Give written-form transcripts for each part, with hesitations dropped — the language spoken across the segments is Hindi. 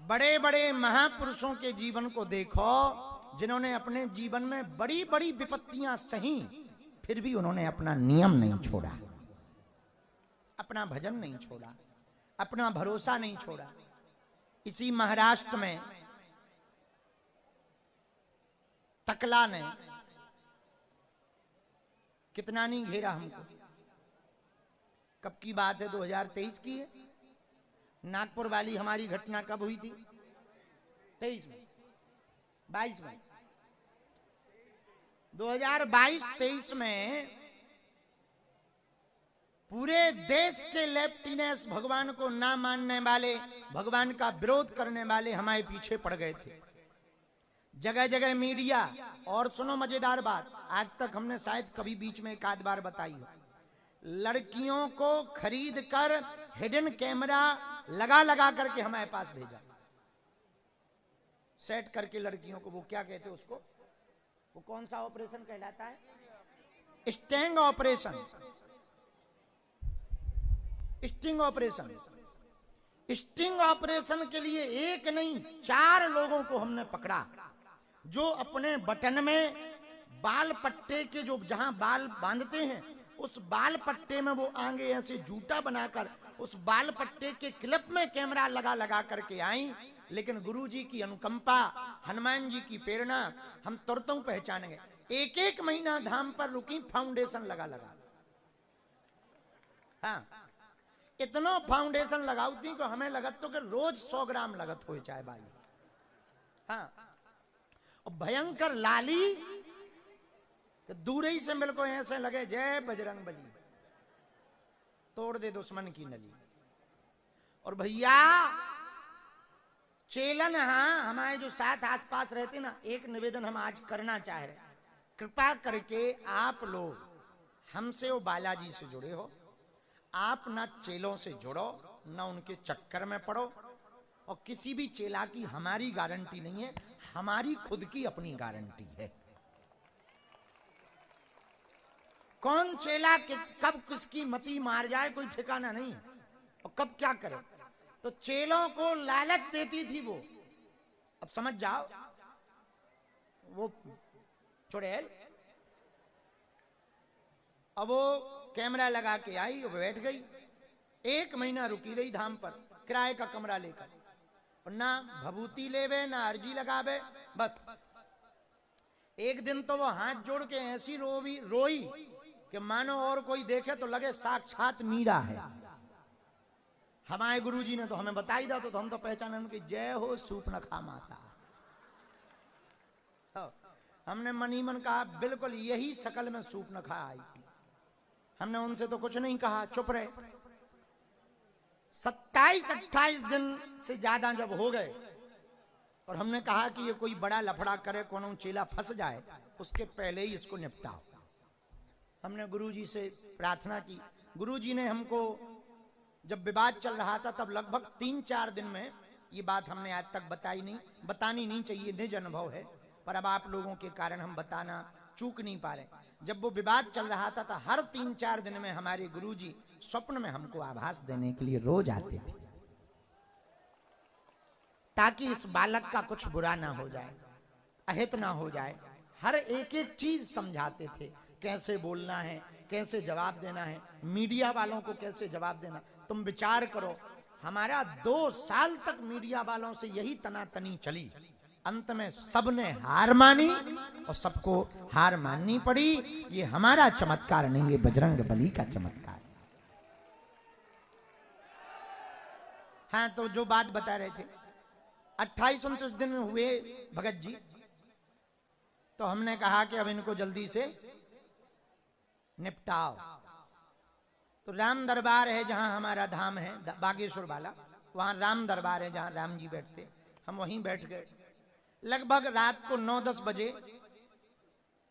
बड़े बड़े महापुरुषों के जीवन को देखो, जिन्होंने अपने जीवन में बड़ी बड़ी विपत्तियां सही, फिर भी उन्होंने अपना नियम नहीं छोड़ा, अपना भजन नहीं छोड़ा, अपना भरोसा नहीं छोड़ा। इसी महाराष्ट्र में टकला ने कितना नहीं घेरा हमको। कब की बात है? 2023 की है। नागपुर वाली हमारी घटना कब हुई थी? 23 में, 22 में, 2022-23 में पूरे देश के लेफ्टिनेंट्स, भगवान को ना मानने वाले, भगवान का विरोध करने वाले हमारे पीछे पड़ गए थे। जगह जगह मीडिया, और सुनो मजेदार बात, आज तक हमने शायद कभी बीच में एक आध बार बताई हो, लड़कियों को खरीद कर हिडन कैमरा लगा लगा करके हमारे पास भेजा, सेट करके लड़कियों को। वो क्या कहते हैं उसको, वो कौन सा ऑपरेशन कहलाता है? Sting operation. Sting operation, sting operation के लिए एक नहीं 4 लोगों को हमने पकड़ा, जो अपने बटन में बाल पट्टे के, जो जहां बाल बांधते हैं उस बाल पट्टे में वो आगे ऐसे जूता बनाकर उस बाल पट्टे के क्लिप में कैमरा लगा लगा करके आई। लेकिन गुरुजी की अनुकंपा, हनुमान जी की प्रेरणा, हम तुरंत पहचान गए। एक एक महीना धाम पर रुकी, फाउंडेशन लगा लगा। हाँ, इतना फाउंडेशन लगाती कि हमें लगत तो कि रोज 100 ग्राम लगत हो चाहे भाई। हाँ, और भयंकर लाली कि दूर ही से मिलको ऐसे लगे जय बजरंग बली, तोड़ दे दुश्मन की नली। और भैया चेलन, हाँ, हमारे जो साथ आसपास रहते ना, एक निवेदन हम आज करना चाह रहे, कृपा करके आप लोग हमसे वो बालाजी से जुड़े हो, आप ना चेलों से जुड़ो, ना उनके चक्कर में पड़ो। और किसी भी चेला की हमारी गारंटी नहीं है, हमारी खुद की अपनी गारंटी है। कौन चेला कब किसकी मती मार जाए कोई ठिकाना नहीं, और कब क्या करे। तो चेलों को लालच देती थी वो, अब समझ जाओ, वो चुड़ैल। अब वो कैमरा लगा के आई और बैठ गई, 1 महीना रुकी रही धाम पर किराए का कमरा लेकर, और ना भभूति लेवे ना अर्जी लगावे। बस एक दिन तो वो हाथ जोड़ के ऐसी रोई कि मानो और कोई देखे तो लगे साक्षात मीरा है। हमारे गुरुजी ने तो हमें बताई था, तो हम तो पहचाने उनकी, जय हो सूपनखा माता। हमने मनी मन कहा बिल्कुल यही शकल में सूपनखा आई। हमने उनसे तो कुछ नहीं कहा, चुप रहे। 27-28 दिन से ज्यादा जब हो गए और हमने कहा कि ये कोई बड़ा लफड़ा करे, कौन चेला फंस जाए, उसके पहले ही इसको निपटाओ। हमने गुरुजी से प्रार्थना की। गुरुजी ने हमको, जब विवाद चल रहा था तब लगभग 3-4 दिन में, ये बात हमने आज तक बतानी नहीं चाहिए, निज अनुभव है, पर अब आप लोगों के कारण हम बताना चूक नहीं पा रहे। जब वो विवाद चल रहा था तो हर 3-4 दिन में हमारे गुरुजी स्वप्न में हमको आभास देने के लिए रोज आते थे, ताकि इस बालक का कुछ बुरा ना हो जाए, अहित ना हो जाए। हर एक एक चीज समझाते थे, कैसे बोलना है, कैसे जवाब देना है, मीडिया वालों को कैसे जवाब देना। तुम विचार करो, हमारा 2 साल तक मीडिया वालों से यही तनातनी चली, अंत में सबने हार मानी और सबको हार माननी पड़ी। ये हमारा चमत्कार नहीं, ये बजरंग बली का चमत्कार। हाँ, तो जो बात बता रहे थे, 28-29 दिन में हुए भगत जी, तो हमने कहा कि अब इनको जल्दी से निपटाओ। तो राम दरबार है जहां हमारा धाम है, बागेश्वर वाला, वहां राम दरबार है जहां राम जी बैठते, हम वहीं बैठ गए। लगभग रात को 9-10 बजे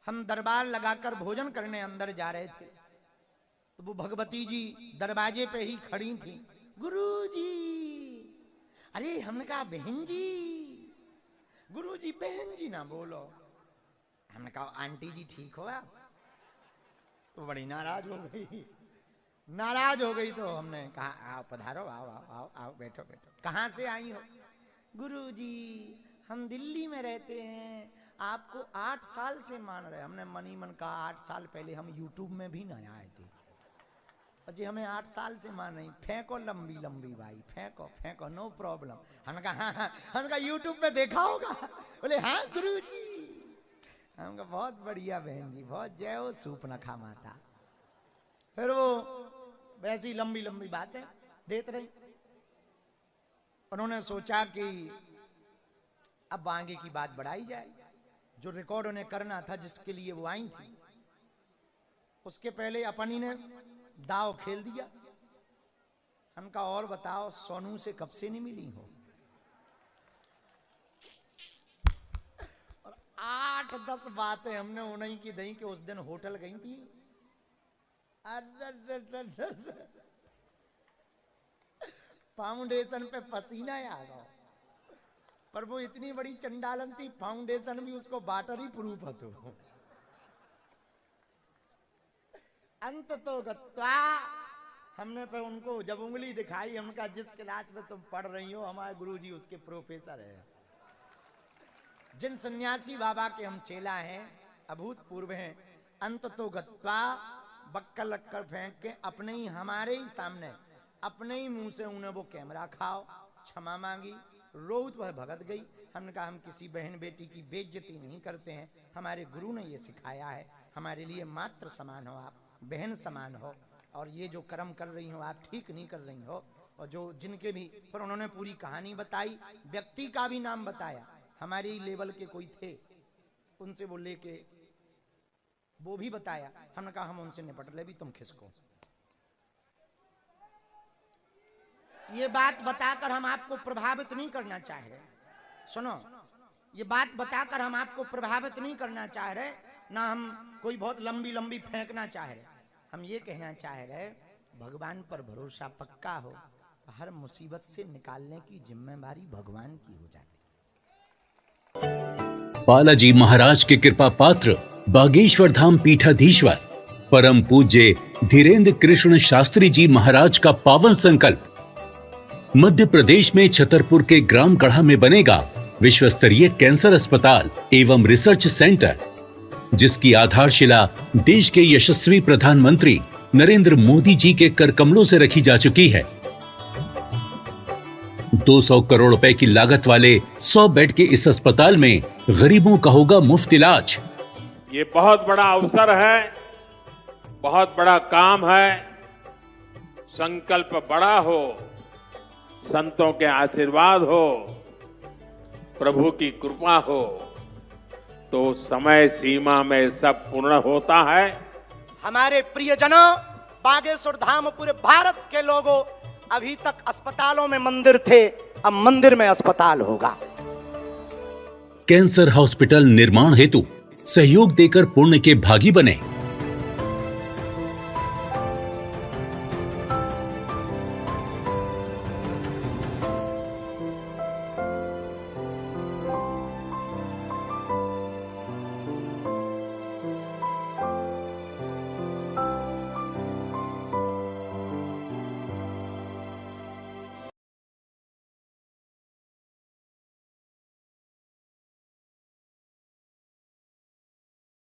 हम दरबार लगाकर भोजन करने अंदर जा रहे थे, तो वो भगवती जी दरवाजे पे ही खड़ी थी। गुरुजी, अरे हमने कहा बहन जी, गुरुजी बहन जी ना बोलो। हमने कहा आंटी जी ठीक हो आप? तो बड़ी नाराज हो गई। नाराज हो गई तो हमने कहा आओ पधारो, आओ आओ आओ आओ, बैठो बैठो। कहाँ से आई हो? गुरुजी हम दिल्ली में रहते हैं, आपको 8 साल से मान रहे। हमने मनी मन कहा 8 साल पहले हम यूट्यूब में भी नहीं आए थे, जी हमें 8 साल से मान रही। फेंको लंबी लंबी भाई, फेंको फेंको, नो प्रॉब्लम। हमने कहा हाँ, हमने कहा यूट्यूब पे देखा होगा। बोले हाँ गुरुजी। हम कहा बहुत बढ़िया बहन जी, बहुत जय हो सूप न खा माता। फिर वो वैसी लंबी लंबी बातें देते रही। उन्होंने सोचा कि अब आगे की बात बढ़ाई जाए। जो रिकॉर्ड उन्हें करना था, जिसके लिए वो आई थी, उसके पहले अपनी ने दाव खेल दिया। हमका और बताओ, सोनू से कब से नहीं मिली हो? और 8-10 बातें हमने उन्हीं की दही कि उस दिन होटल गई थी। फाउंडेशन पे पसीना आ गया, पर वो इतनी बड़ी चंडालन थी, फाउंडेशन भी उसको वाटर ही प्रूफ है। तो अंत तो गत्वा हमने पे उनको जब उंगली दिखाई, हमका जिस क्लास में तुम पढ़ रही हो हमारे गुरुजी उसके प्रोफेसर है। जिन सन्यासी बाबा के हम चेला हैं, अभूतपूर्व हैं। अंत तो गत्वा बक्कल लक्कर फेंक के अपने ही हमारे ही सामने अपने ही मुंह से उन्हें वो कैमरा खाओ, क्षमा मांगी, रोत वह भगत गई। हमने कहा हम किसी बहन बेटी की बेइज्जती नहीं करते हैं, हमारे गुरु ने ये सिखाया है। हमारे लिए मात्र समान हो, आप बहन समान हो, और ये जो कर्म कर रही हो आप ठीक नहीं कर रही हो। और जो जिनके भी, पर उन्होंने पूरी कहानी बताई, व्यक्ति का भी नाम बताया। हमारे ही लेवल के कोई थे, उनसे वो लेके वो भी बताया। हमने कहा हम उनसे निपट ले, भी तुम खिसको। ये बात बताकर हम आपको प्रभावित नहीं करना चाह रहे। सुनो, ये बात बताकर हम आपको प्रभावित नहीं करना चाह रहे, ना हम कोई बहुत लंबी लंबी फेंकना चाह रहे। हम ये कहना चाह रहे, भगवान पर भरोसा पक्का हो तो हर मुसीबत से निकालने की जिम्मेदारी भगवान की हो जाती। बालाजी महाराज के कृपा पात्र बागेश्वर धाम पीठाधीश्वर परम पूज्य धीरेन्द्र कृष्ण शास्त्री जी महाराज का पावन संकल्प। मध्य प्रदेश में छतरपुर के ग्राम गढ़ा में बनेगा विश्व स्तरीय कैंसर अस्पताल एवं रिसर्च सेंटर, जिसकी आधारशिला देश के यशस्वी प्रधानमंत्री नरेंद्र मोदी जी के कर कमलों से रखी जा चुकी है। 200 करोड़ रुपए की लागत वाले 100 बेड के इस अस्पताल में गरीबों का होगा मुफ्त इलाज। ये बहुत बड़ा अवसर है, बहुत बड़ा काम है। संकल्प बड़ा हो, संतों के आशीर्वाद हो, प्रभु की कृपा हो, तो समय सीमा में सब पूर्ण होता है। हमारे प्रियजनों, बागेश्वर धाम पूरे भारत के लोगों, अभी तक अस्पतालों में मंदिर थे, अब मंदिर में अस्पताल होगा। कैंसर हॉस्पिटल निर्माण हेतु सहयोग देकर पुण्य के भागी बने।